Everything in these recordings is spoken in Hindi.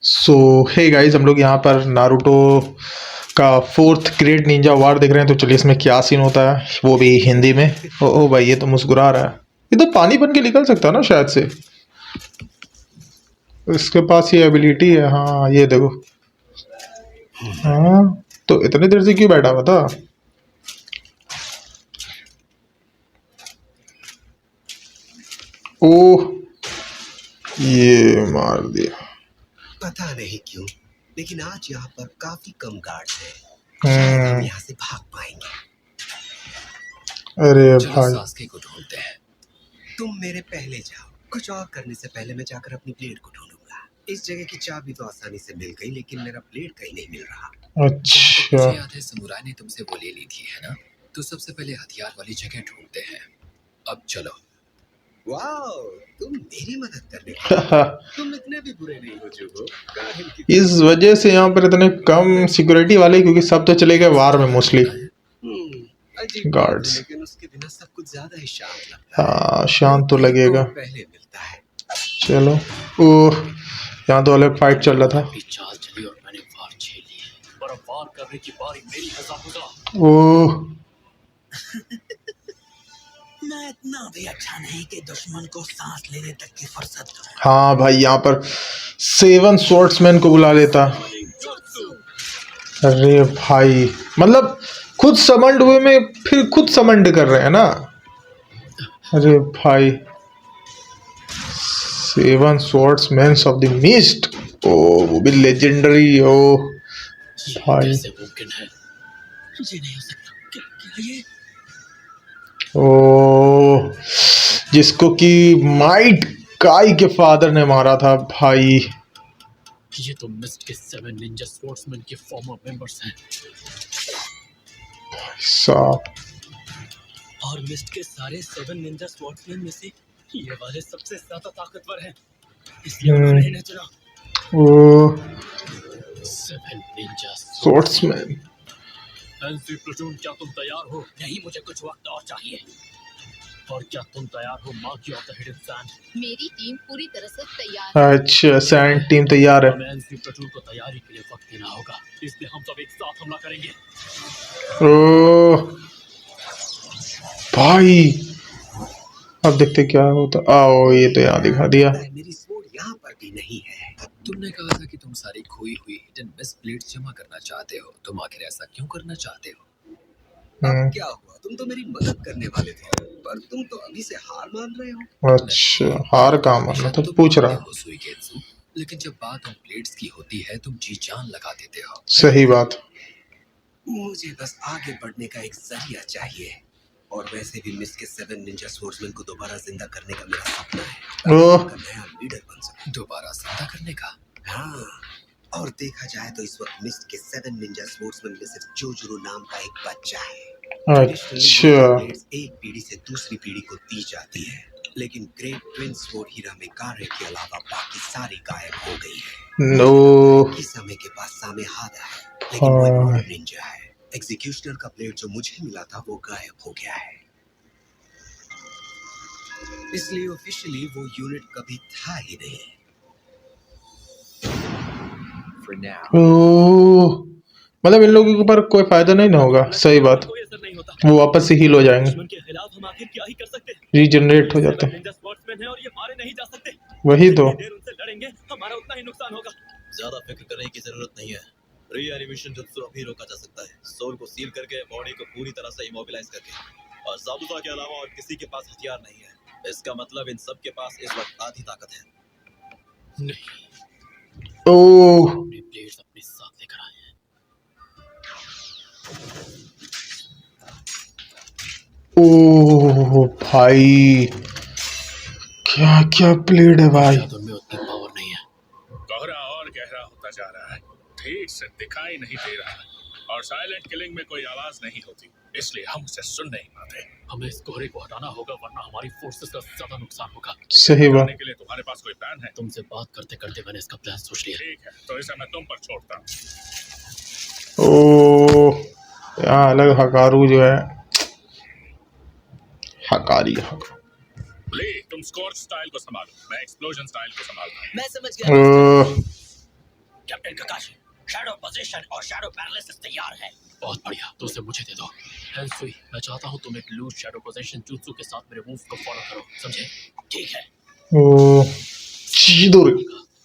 सो हे गाइस, हम लोग यहाँ पर नारुतो का 4th ग्रेड निंजा वार देख रहे हैं। तो चलिए इसमें क्या सीन होता है, वो भी हिंदी में। ओ भाई, ये तो मुस्कुरा रहा है। ये तो पानी बन के निकल सकता है ना शायद से। इसके पास ये एबिलिटी है। हाँ ये देखो। हाँ, तो इतनी देर से क्यों बैठा हुआ था? ओह, ये मार दिया। पता नहीं क्यों, लेकिन आज यहाँ पर काफी कम गार्ड्स हैं। शायद हम यहाँ से भाग पाएंगे। अरे चलो भाई, सास्के को ढूंढते हैं। तुम मेरे पहले जाओ। कुछ और करने से पहले मैं जाकर अपनी ब्लेड को ढूंढूंगा। इस जगह की चाबी तो आसानी से मिल गई, लेकिन मेरा ब्लेड कहीं नहीं मिल रहा। अच्छा। मुझे याद है समुराई ने तुमसे वो ले ली थी, है ना? तो सबसे पहले हथियार वाली जगह ढूंढते हैं। अब चलो। वाओ, तुम मेरी मदद करने तुम इतने भी बुरे नहीं हो जुगो। इस वजह से यहाँ पर इतने कम सिक्योरिटी वाले, क्योंकि सब तो चले गए वार में मोस्टली गार्ड्स। लेकिन उसके बिना सब कुछ ज्यादा ही शांत लगता है। हाँ, शांत तो लगेगा। पहले मिलता है। चलो। ओह, यहाँ तो अलग फाइट चल रहा था। चाल चली और मैंने वार झेल ली, पर अब वार करने की बारी मेरी है ज़ाबुज़ा। ओह, मैं इतना भी अच्छा नहीं कि दुश्मन को सांस लेने तक की फुर्सत दूं। हाँ भाई, यहाँ पर 7 स्वॉर्ड्समैन को बुला लेता। अरे भाई, मतलब खुद समंड हुए में फिर खुद समंड कर रहे हैं ना। अरे भाई, 7 स्वॉर्ड्समैन ऑफ द मिस्ट। ओ, वो भी लेजेंडरी। ओ भाई, कैसे मुमकिन है? ये नहीं हो सकता। क्या ये? ओ, जिसको कि माइट काई के फादर ने मारा था भाई। ये तो मिस्ट के 7 निंजा स्पोर्ट्समैन के फॉर्मर मेंबर्स हैं। साहब, और मिस्ट के सारे 7 निंजा स्पोर्ट्समैन में से ये वाले सबसे ज्यादा ताकतवर हैं। इसलिए उन्होंने इन्हें चुना। ओ, 7 निंजा स्वॉर्ड्समैन। एनसी प्लटून, क्या तुम तैयार हो? नहीं, मुझे कुछ वक्त और चाहिए। और क्या तुम तैयार हो marquee of the hidden sand? मेरी टीम पूरी तरह से तैयार है। अच्छा, सैंड टीम तैयार है। हमें एनसी प्लटून को तैयारी के लिए वक्त देना होगा, इसलिए हम सब एक साथ हमला करेंगे। ओ भाई, अब देखते क्या होता। आओ, ये तो यहाँ दिखा दिया। मेरी स्वॉर्ड यहाँ पर भी नहीं है। तुमने कहा था कि तुम सारी खोई हुई हिडन मिस्ट प्लेट्स जमा करना चाहते हो। तुम आखिर ऐसा क्यों करना चाहते हो? अब क्या हुआ? तुम तो मेरी मदद करने वाले थे, पर तुम तो अभी से हार मान रहे हो। अच्छा, हार का मानना था, पूछ रहा। लेकिन जब बात उन प्लेट्स की होती है, तुम जी जान लगा देते हो। सही बात। मुझे बस आगे बढ़ने का एक जरिया चाहिए, और वैसे भी मिस्ट के 7 निंजा स्वॉर्ड्समैन को दोबारा जिंदा करने का मेरा सपना है। नया लीडर बन सकूं। दोबारा जिंदा करने का? हाँ, और देखा जाए तो इस वक्त मिस्ट के 7 निंजा स्पोर्ट्समैन में सिर्फ जोजुरो नाम का एक बच्चा है। अच्छा, एक पीढ़ी से दूसरी पीढ़ी को दी जाती है, लेकिन ग्रेट ट्विन स्वॉर्ड हिरामेकारे के अलावा बाकी सारी गायब हो गई है। नो, किसामे के पास सामेहादा है, लेकिन वो एक मॉडर्न निंजा है। एग्जीक्यूशनर का ब्लेड जो मुझे मिला था वो गायब हो गया है, इसलिए ऑफिशियली वो यूनिट कभी था ही नहीं। मतलब इन लोगों के ऊपर कोई फायदा नहीं ना होगा। सही बात, वो वापस से हील हो जाएंगे, रीजनरेट हो जाते हैं। वही तो। हमारा उतना ही नुकसान होगा। ज्यादा फिक्र करने की जरूरत नहीं है। रीएनिमेशन जुत्सु अभी रोका जा सकता है। सोल को सील करके, बॉडी को पूरी तरह से इमोबिलाइज करके। और ज़ाबुज़ा के अलावा और किसी के पास हथियार नहीं है। इसका मतलब इन सब के पास इस वक्त आधी ताकत है। नहीं, ओह, अपने ब्लेड्स अपने साथ लेकर आए हैं। ओह भाई, क्या क्या ब्लेड है भाई। तुम में उतनी पावर नहीं है। गहरा और गहरा होता जा रहा है, ठीक से दिखाई नहीं दे रहा, और साइलेंट किलिंग में कोई आवाज नहीं होती, इसलिए हम उसे सुन नहीं पाते। हमें इस कोहरे को हटाना होगा, वरना हमारी फोर्सेस का ज्यादा नुकसान होगा। सही बात। के लिए तुम्हारे पास कोई प्लान है? तुमसे बात करते करते मैंने इसका प्लान सोच लिया। ठीक है, तो इसे मैं तुम पर छोड़ता हूँ। ओह, यहाँ अलग हकारू जो है, हकारी। ले, तुम स्कॉर्च स्टाइल को संभालो, मैं एक्सप्लोजन स्टाइल को संभालता हूँ। मैं समझ ओ, गया। कैप्टन ककाशी, शैडो पोजीशन और शैडो पैरालिसिस तैयार है। बहुत बढ़िया, तो उसे मुझे दे दो। हेंसुई, मैं चाहता हूँ तुम एक लूज शैडो पोजीशन jutsu के साथ मेरे मूव को फॉलो करो, समझे? ठीक है। ओ, चिदोरी।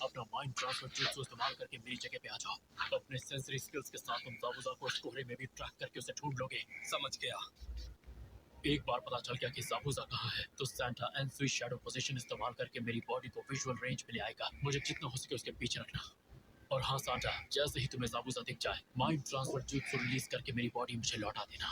अपना माइंड ट्रांसफर jutsu इस्तेमाल करके मेरी जगह पे आ जाओ। अपने सेंसरी स्किल्स के साथ तुम जाबुजा को इस कोहरे में भी ट्रैक करके उसे ढूंढ लोगे। समझ गया। एक बार पता चल गया कि जाबुजा कहाँ है, तो सैंटा हेंसुई शैडो पोजीशन इस्तेमाल करके मेरी बॉडी को विजुअल रेंज में ले आएगा। मुझे जितना हो सके उसके पीछे रखना। और हाँ सांटा, जैसे ही तुम्हें जाबुजा दिख जाए, माइंड ट्रांसफर jutsu रिलीज करके मेरी बॉडी मुझे लौटा देना।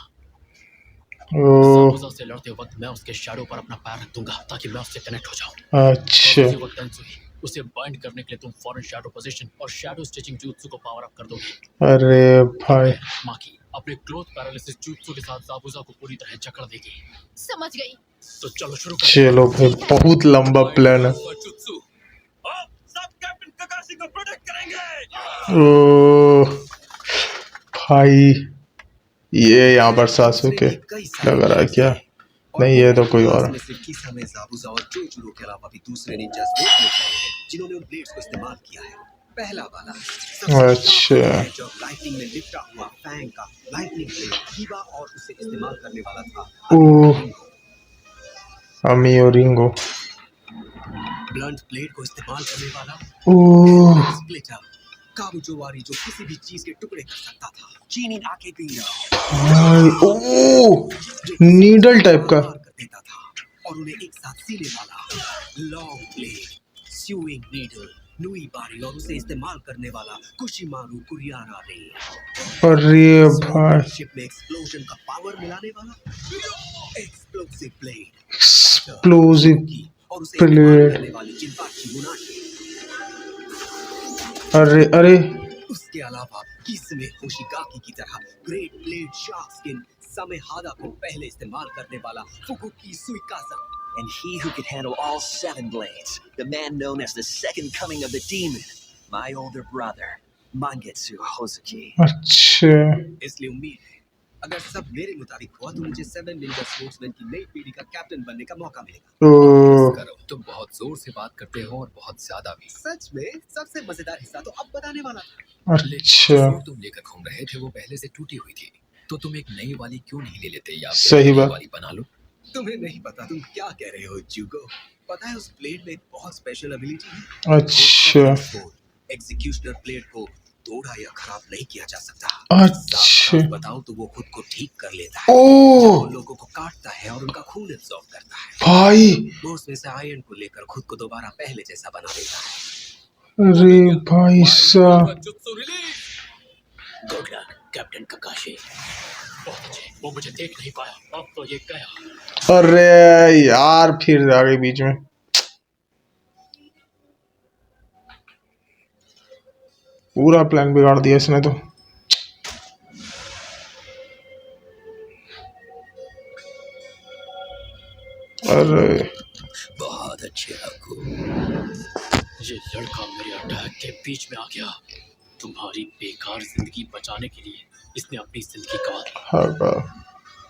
ओ, जाबुजा से लड़ते वक्त मैं उसके शैडो पर अपना पैर रख दूंगा ताकि मैं उससे कनेक्ट हो जाऊं। अच्छा। उसी वक्त हेंसुई, उसे बाइंड करने के लिए तुम फॉरेन शैडो पोजीशन और शैडो स्टिचिंग jutsu को पावर अप कर दोगे। अरे भाई, माकी अपने क्लोथ पैरालिसिस jutsu के साथ जाबुजा को पूरी तरह जकड़ देगी। समझ गई। तो चलो शुरू करें। चलो भाई, बहुत लंबा प्लान है। jutsu। आप सब कैप्टन ककाशी को प्रोटेक्ट करेंगे। ओ भाई, ये यहाँ पर सासुके लग रहा है क्या? नहीं, ये तो कोई और है। किसा में जाबुजा और जोजोरो के अलावा भी दूसरे निंजास देखने को मिले हैं जिन्होंने उन ब्लेड्स को इस्तेमाल किया है। पहला वाला अच्छा। जो लाइटनिंग में लिपटा हुआ फैंग का लाइटनिंग ब्लेड हीबा और उसे इस्तेमाल करने वाला था ओ, अमी और रिंगो। ब्लंट ब्लेड को इस्तेमाल करने वाला ओ, स्प्लिटर काबुजोवारी जो किसी भी चीज के टुकड़े कर सकता था। चीनी आके भाई, ओ, नीडल टाइप का। कर देता था और उन्हें एक साथ सीने वाला लॉन्ग ब्लेड स्यूइंग नीडल नुई बारी और उसे इस्तेमाल करने वाला कुशिमारू कुरियारा रे। अरे भाई, शिप में एक्सप्लोजन का पावर मिलाने वाला एक्सप्लोसिव ब्लेड एक्सप्लोसिव और उसे इस्तेमाल ब्लेड। करने वाली जिनपाची मुनाशी। अरे अरे, उसके अलावा किसमे होशिगाकी की तरह ग्रेट ब्लेड शार्क स्किन समेहादा को पहले इस्तेमाल करने वाला फुकुकी सुइकाजा। And he who could handle all 7 blades, the man known as the second coming of the demon, my older brother, Mangetsu Hozuki. अच्छा। इसलिए उम्मीद है अगर सब मेरे मुताबिक हुआ तो मुझे 7 निंजा स्पोर्ट्समैन की नई पीढ़ी का कैप्टन बनने का मौका मिलेगा। ओ, करो, तुम बहुत जोर से बात करते हो और बहुत ज्यादा भी। सच में सबसे मजेदार हिस्सा तो अब बताने वाला था। अच्छा, जो तुम लेकर घूम रहे थे वो पहले से टूटी हुई थी, तो तुम एक नई वाली क्यों नहीं ले लेते या फिर सही नई बात। वाली बना लो। तुम्हें नहीं पता तुम क्या कह रहे हो जुगो। पता है उस ब्लेड में एक बहुत स्पेशल एबिलिटी है। अच्छा, एग्जीक्यूशनर ब्लेड को तोड़ा या खराब नहीं किया जा सकता। अच्छा। साफ बताऊं तो वो खुद को ठीक कर लेता है। ओ, वो लोगों को काटता है और उनका खून एब्जॉर्ब करता है। भाई, वो उसमें से आयरन को लेकर खुद को दोबारा पहले जैसा बना देता है। अरे भाई साहब, गुड लक कैप्टन ककाशी। बहुत अच्छे, वो मुझे देख नहीं पाया, अब तो ये गया। अरे यार, फिर आ गई बीच में। पूरा प्लान बिगाड़ दिया इसने तो। अरे बहुत अच्छे आपको। ये लड़का मेरे अटैक के बीच में आ गया। तुम्हारी बेकार जिंदगी बचाने के लिए इसने अपनी जिंदगी गंवा दी। हाँ,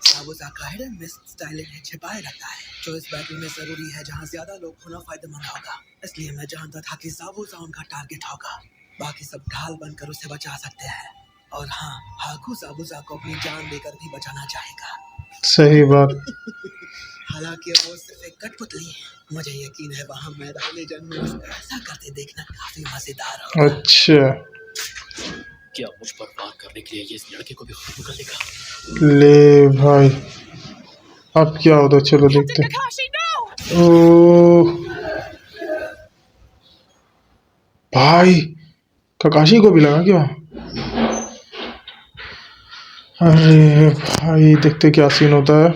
जाबुजा का हिडन मिस्ट स्टाइलिंग है, छिपाए रखता है जो इस बैटल में जरूरी है जहां ज्यादा लोग होना फायदेमंद होगा। इसलिए मैं जानता था कि जाबुजा उनका टारगेट होगा। बाकी सब ढाल बनकर उसे बचा सकते हैं। और हाँ, हाकू जाबुजा को अपनी जान देकर भी बचाना चाहेगा। सही बात। हालांकि वो सिर्फ एक कठपुतली है। मुझे यकीन है वहाँ मैदान जंग में उसको ऐसा करते देखना काफी मजेदार होगा। अच्छा, क्या मुझ पर वार करने के लिए ये इस लड़के को भी खत्म कर देगा? ले भाई, अब क्या होता, चलो देखते। Kakashi, no! ओ भाई, ककाशी को भी लगा क्या? अरे भाई, देखते क्या सीन होता है।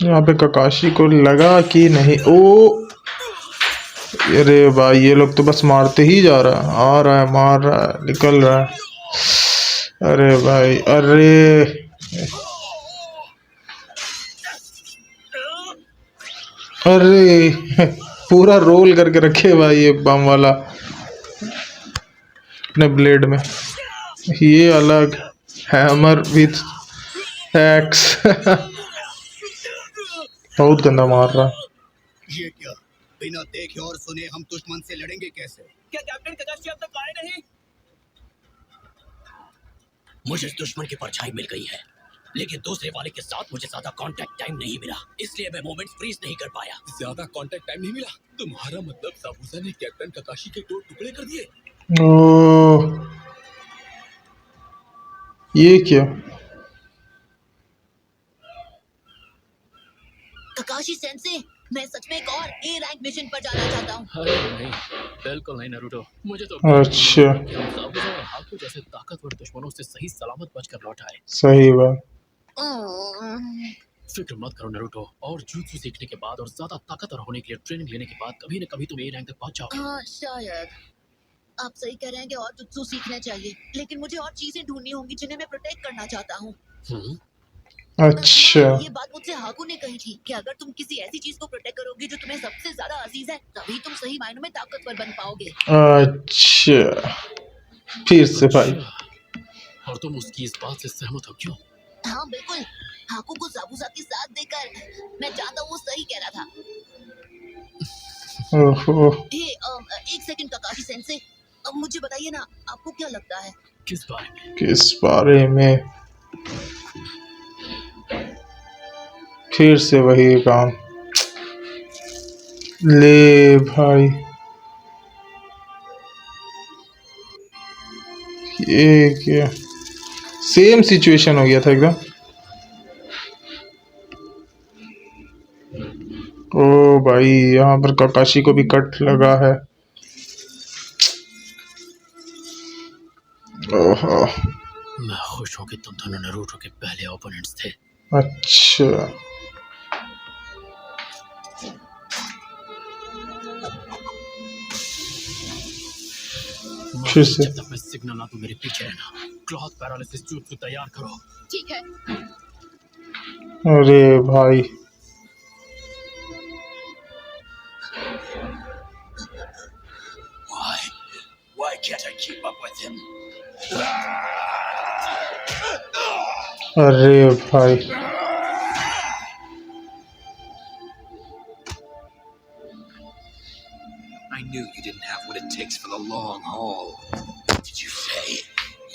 यहाँ पे ककाशी को लगा कि नहीं। ओ, अरे भाई, ये लोग तो बस मारते ही जा रहा है, आ रहा है, मार रहा है, निकल रहा है। अरे भाई, अरे अरे, पूरा रोल करके रखे भाई ये बम वाला अपने ब्लेड में। ये अलग हैमर विथ एक्स बहुत गंदा मार रहा है। ये क्या? बिना देखे और सुने हम दुश्मन से लड़ेंगे कैसे? क्या कैप्टन ककाशी अब तक आए नहीं? मुझे इस दुश्मन की परछाई मिल गई है, लेकिन दूसरे वाले के साथ मुझे ज्यादा कांटेक्ट टाइम नहीं मिला, इसलिए मैं मोमेंट फ्रीज नहीं कर पाया। ज्यादा कांटेक्ट टाइम नहीं मिला? तुम्हारा मतलब साबुसा ने कैप्टन ककाशी के 2 टुकड़े कर दिए? ओ, ये क्या? ककाशी सेंसे, मैं सच में एक और ए रैंक मिशन पर जाना चाहता हूँ। अरे नहीं, बिल्कुल नहीं नारुतो। मुझे तो अच्छा, कि हम ज़ाबुज़ा और हाकू जैसे ताकतवर दुश्मनों से सही सलामत बचकर लौट आए। सही बात। फिक्र मत करो नारुतो, और jutsu सीखने के बाद और ज्यादा ताकतवर होने के लिए ट्रेनिंग लेने के बाद कभी न कभी तुम ए रैंक तक पहुंच जाओगे। हाँ शायद आप सही कह रहे हैं कि और जुत्सु सीखना चाहिए, लेकिन मुझे और चीजें ढूंढनी होंगी जिन्हें मैं प्रोटेक्ट करना चाहता हूँ। अच्छा, ये बात मुझसे हाकू ने कही थी कि अगर तुम किसी ऐसी चीज को प्रोटेक्ट करोगे जो तुम्हें सबसे ज्यादा अजीज है, तभी तुम सही मायनों में ताकतवर बन पाओगे। अच्छा, फिर से भाई। अच्छा, और तुम उसकी इस बात से सहमत हो क्यों? हाँ बिल्कुल, हाकू को ज़ाबुज़ा के साथ देकर मैं जानता हूँ वो सही कह रहा था। ओहो, एक सेकंड ककाशी सेंसे, मुझे बताइए ना, आपको क्या लगता है? किस बारे में? किस बारे में? फिर से वही काम। ले भाई, ये क्या? सेम सिचुएशन हो गया था एकदम। ओ भाई, यहाँ पर ककाशी को भी कट लगा है। ओहो, मैं खुश हूँ कि तुम दोनों नारुतो के पहले ओपोनेंट्स थे। अच्छा, फिर से। जब तक मैं सिग्नल ना दूं मेरे पीछे रहना। क्लॉथ पैरालिसिस jutsu तैयार करो। ठीक है। अरे भाई, Why can't I keep up with him? अरे भाई, I knew you didn't have what it takes for the long haul. What did you say?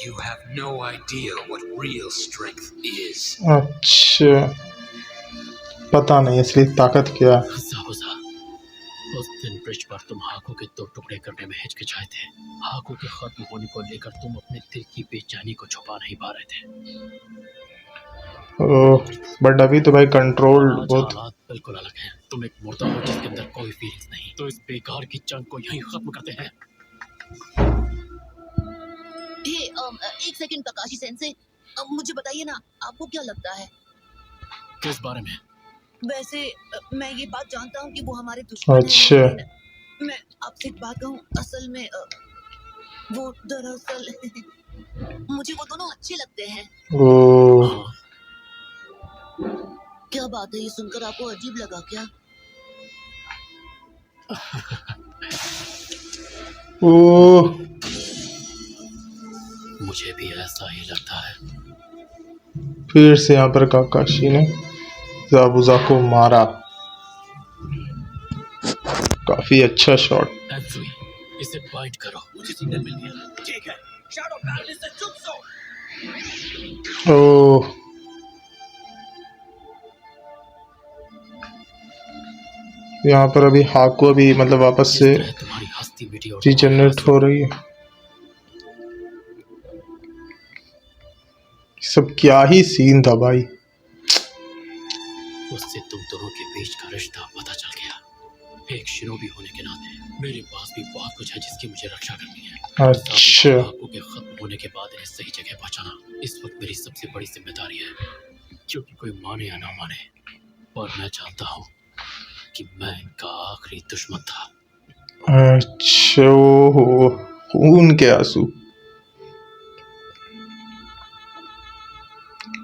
You have no idea what real strength is. अच्छा, पता नहीं असली ताकत क्या है। ज़ाबुज़ा, उस दिन ब्रिज पर तुम हाकू के 2 टुकड़े करने में हिचकिचाए थे। हाकू के खत्म होने को लेकर तुम अपने दिल की बेचैनी को छुपा नहीं पा रहे थे। बट अभी तो भाई कंट्रोल आज बहुत। हालात बिल्कुल अलग हैं। तुम एक मुर्दा हो जिसके अंदर कोई फीलिंग्स नहीं। तो इस बेकार की जंग को यहीं खत्म करते हैं। एक सेकंड ककाशी सेंसे, मुझे बताइए ना, आपको क्या लगता है? किस बारे में? वैसे मैं ये बात जानता हूँ कि वो हमारे दुश्मन हैं, अच्छा, लेकिन मैं आपसे एक बात कहूँ, असल में वो दरअसल मुझे वो दोनों अच्छे लगते हैं। ओ, हाँ, क्या बात है, ये सुनकर आपको अजीब लगा क्या? ओ, मुझे भी ऐसा ही लगता है। फिर से यहाँ पर काकाशी ने ज़ाबुज़ा को मारा। काफी अच्छा शॉट। एंजुई, इसे बाइंड करो। मुझे सिग्नल मिल गया। ठीक है। Shadow Paralysis Jutsu. ओ, यहाँ पर अभी हाकू अभी मतलब वापस इस से तरह तुम्हारी हस्ती मिटी और रीजनरेट हो रही है। सब क्या ही सीन था भाई। उससे तुम दोनों के बीच का रिश्ता पता चल गया। एक शिरोबी होने के नाते मेरे पास भी बहुत कुछ है जिसकी मुझे रक्षा करनी है। अच्छा, हाकू के खत्म होने के बाद इन्हें सही जगह पहुंचाना इस वक्त मेरी सबसे बड़ी जिम्मेदारी है। क्योंकि कोई माने या ना माने, पर मैं जानता हूँ कि मैं इनका आखिरी दुश्मन था। अच्छा, ओहो, खून के आंसू।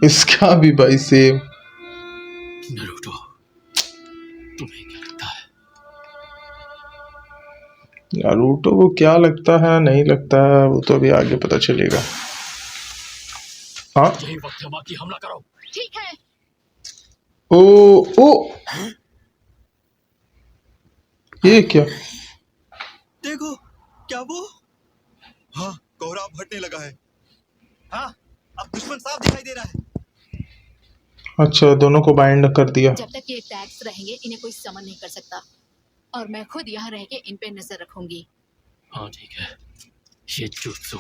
इसका भी भाई सेम। नारुतो, तुम्हें क्या लगता है? नारुतो को क्या लगता है नहीं लगता है वो तो अभी आगे पता चलेगा। हाँ, यही वक्त है बाकी हमला करो। ठीक है। ओ, ओ, ये क्या? देखो, क्या वो? हाँ, कोहरा फटने लगा है। हाँ, अब दुश्मन साफ दिखाई दे रहा है। अच्छा, दोनों को बाइंड कर दिया। जब तक ये टैग्स रहेंगे इन्हें कोई समन नहीं कर सकता, और मैं खुद यहाँ रह के इन पे नजर रखूंगी। हाँ ठीक है, ये जुत्सु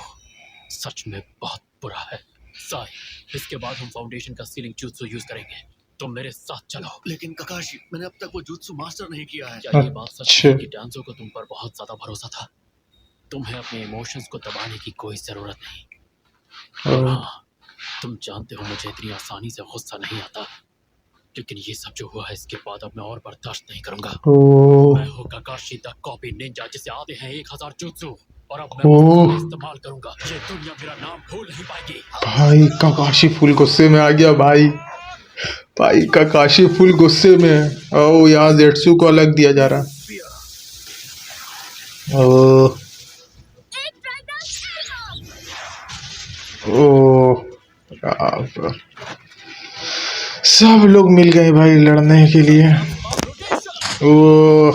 सच में बहुत बुरा है। साई, इसके बाद हम फाउंडेशन का सीलिंग जुत्सु यूज करेंगे। तुम मेरे साथ चलो। लेकिन ककाशी, मैंने अब तक वो जुत्सु मास्टर नहीं किया है। क्या ये बात सच है कि डांसो को तुम पर बहुत ज्यादा भरोसा था? तुम्हें अपने इमोशंस को दबाने की कोई जरूरत नहीं। और हाँ, तुम जानते हो मुझे इतनी आसानी से गुस्सा नहीं आता, लेकिन ये सब जो हुआ है इसके बाद अब मैं और बर्दाश्त नहीं करूंगा। मैं हूँ ककाशी द कॉपी निंजा, जिसे आते हैं 1000 जुत्सु, और अब मैं उसका इस्तेमाल करूंगा। ये दुनिया मेरा नाम भूल नहीं पाएगी। भाई ककाशी फुल गुस्से में आ गया भाई। भाई ककाशी फुल गुस्से में है। ओ यहाँ जेट्सू को अलग दिया जा रहा है। ओ ओ सब लोग मिल गए भाई लड़ने के लिए। ओ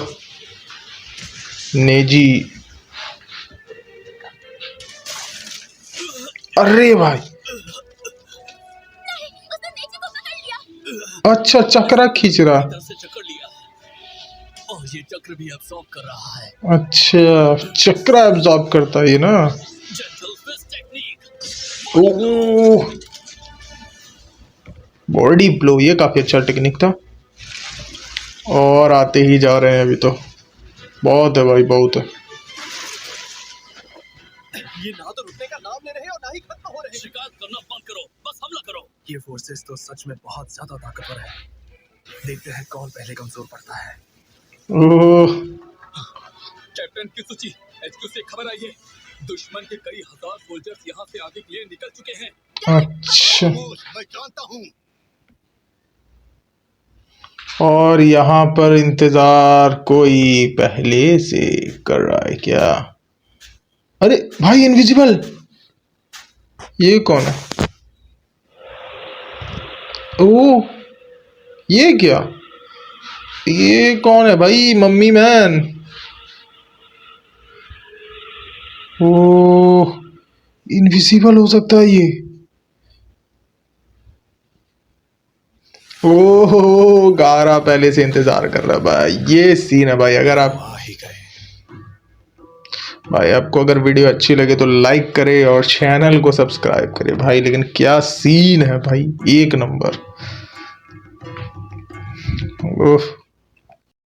नेजी, अरे भाई अच्छा चक्रा खींच रहा। से चक्कर लिया और ये चक्र भी अब्सॉर्ब कर रहा है। अच्छा चक्रा एब्जॉर्ब करता है ये ना। Gentle fist technique. Oh body blow, ये काफी अच्छा टेक्निक था। और आते ही जा रहे हैं अभी तो। बहुत है भाई, बहुत है। ये ना तो रुकने का नाम ले रहे और ना ही खत्म हो रहे। शिकायत करना बंद करो, बस हमला करो। ये फोर्सेस तो सच में बहुत ज्यादा ताकतवर है। देखते हैं कौन पहले कमजोर पड़ता है। ओह कैप्टन किसुची, एचक्यू से खबर आई है, दुश्मन के कई हजार सोल्जर्स यहाँ से आगे के लिए निकल चुके हैं। अच्छा, मैं जानता हूँ। और यहाँ पर इंतजार कोई पहले से कर रहा है क्या? अरे भाई इनविजिबल, ये कौन है? ओह ये क्या? ये कौन है भाई? Mummy man. ओह इनविजिबल हो सकता है ये। ओह गारा पहले से इंतजार कर रहा है भाई। ये सीन है भाई। अगर आप भाई आपको अगर वीडियो अच्छी लगे तो लाइक करें और चैनल को सब्सक्राइब करें भाई। लेकिन क्या सीन है भाई, एक नंबर। ओह